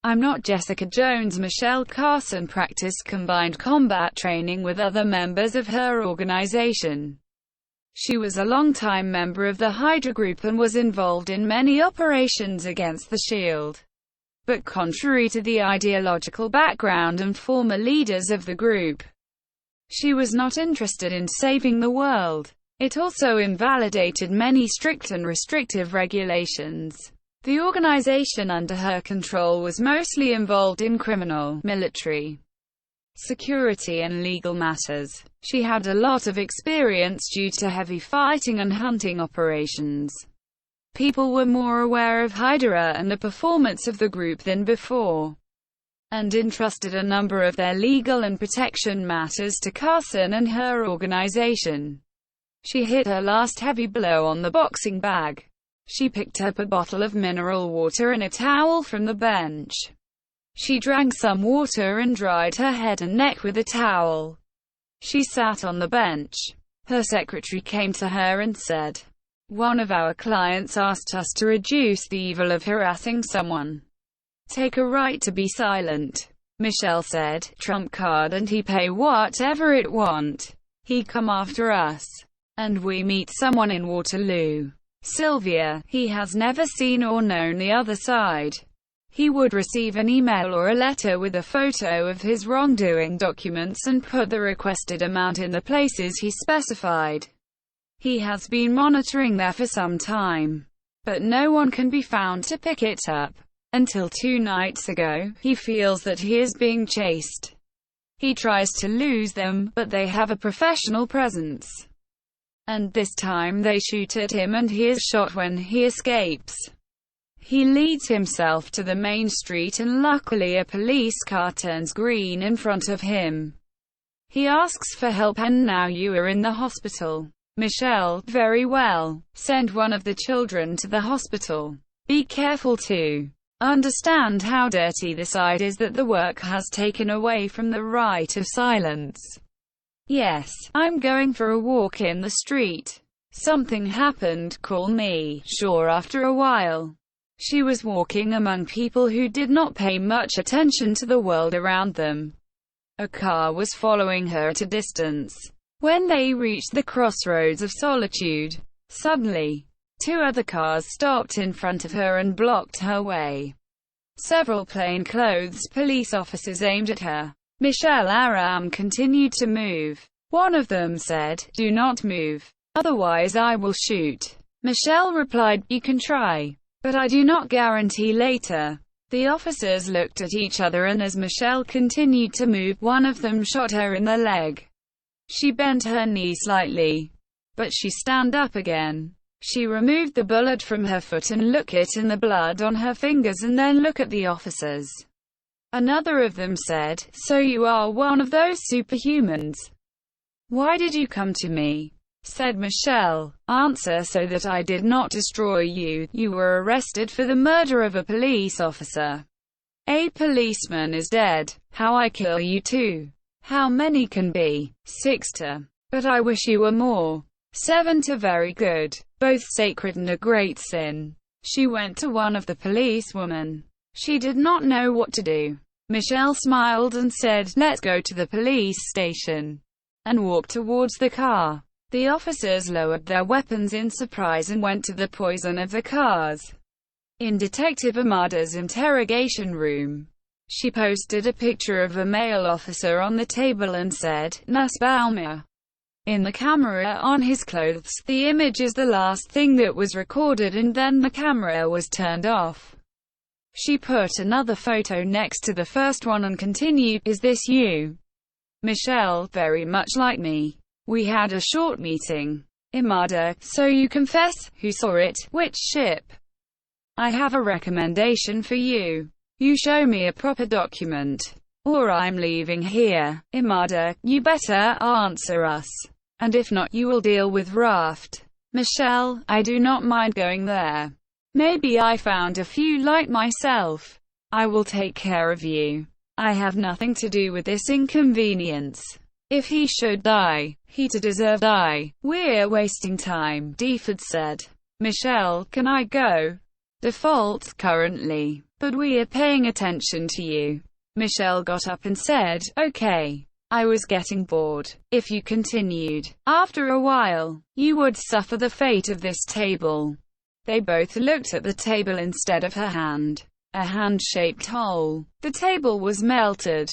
I'm not Jessica Jones. Michelle Carson practiced combined combat training with other members of her organization. She was a longtime member of the Hydra Group and was involved in many operations against the S.H.I.E.L.D. But contrary to the ideological background and former leaders of the group, she was not interested in saving the world. It also invalidated many strict and restrictive regulations. The organization under her control was mostly involved in criminal, military, security and legal matters. She had a lot of experience due to heavy fighting and hunting operations. People were more aware of Hydra and the performance of the group than before, and entrusted a number of their legal and protection matters to Carson and her organization. She hit her last heavy blow on the boxing bag. She picked up a bottle of mineral water and a towel from the bench. She drank some water and dried her head and neck with a towel. She sat on the bench. Her secretary came to her and said, "One of our clients asked us to reduce the evil of harassing someone. Take a right to be silent." Michelle said, "Trump card and he pay whatever it want. He come after us. And we meet someone in Waterloo. Sylvia, he has never seen or known the other side. He would receive an email or a letter with a photo of his wrongdoing documents and put the requested amount in the places he specified. He has been monitoring there for some time, but no one can be found to pick it up. Until 2 nights ago, he feels that he is being chased. He tries to lose them, but they have a professional presence. And this time they shoot at him and he is shot when he escapes. He leads himself to the main street and luckily a police car turns green in front of him. He asks for help and now you are in the hospital." Michelle, "Very well. Send one of the children to the hospital. Be careful to understand how dirty the side is that the work has taken away from the right of silence. Yes, I'm going for a walk in the street. Something happened, call me." Sure. After a while, she was walking among people who did not pay much attention to the world around them. A car was following her at a distance. When they reached the crossroads of solitude, suddenly, 2 other cars stopped in front of her and blocked her way. Several plainclothes police officers aimed at her. Michelle Aram continued to move. One of them said, "Do not move, otherwise I will shoot." Michelle replied, "You can try, but I do not guarantee later." The officers looked at each other and as Michelle continued to move, one of them shot her in the leg. She bent her knee slightly, but she stand up again. She removed the bullet from her foot and looked it in the blood on her fingers and then looked at the officers. Another of them said, "So you are one of those superhumans. Why did you come to me?" Said Michelle. Answer, "So that I did not destroy you. You were arrested for the murder of a police officer. A policeman is dead. How I kill you too. How many can be? 6 to. But I wish you were more. 7 to very good. Both sacred and a great sin." She went to one of the policewomen. She did not know what to do. Michelle smiled and said, "Let's go to the police station," and walked towards the car. The officers lowered their weapons in surprise and went to the poison of the cars. In Detective Amada's interrogation room, she posted a picture of a male officer on the table and said, "Nussbaumer." In the camera on his clothes. The image is the last thing that was recorded and then the camera was turned off. She put another photo next to the first one and continued, "Is this you?" Michelle, "Very much like me. We had a short meeting." Amada, "So you confess? Who saw it? Which ship?" "I have a recommendation for you. You show me a proper document, or I'm leaving here." Amada, "You better answer us. And if not, you will deal with raft." Michelle, "I do not mind going there. Maybe I found a few like myself. I will take care of you. I have nothing to do with this inconvenience. If he should die, he to deserve die. We're wasting time," Deford said. Michelle, "Can I go?" "Default currently, but we are paying attention to you. Michelle got up and said, okay. I was getting bored. If you continued, after a while, you would suffer the fate of this table. They both looked at the table instead of her hand. A hand-shaped hole. The table was melted.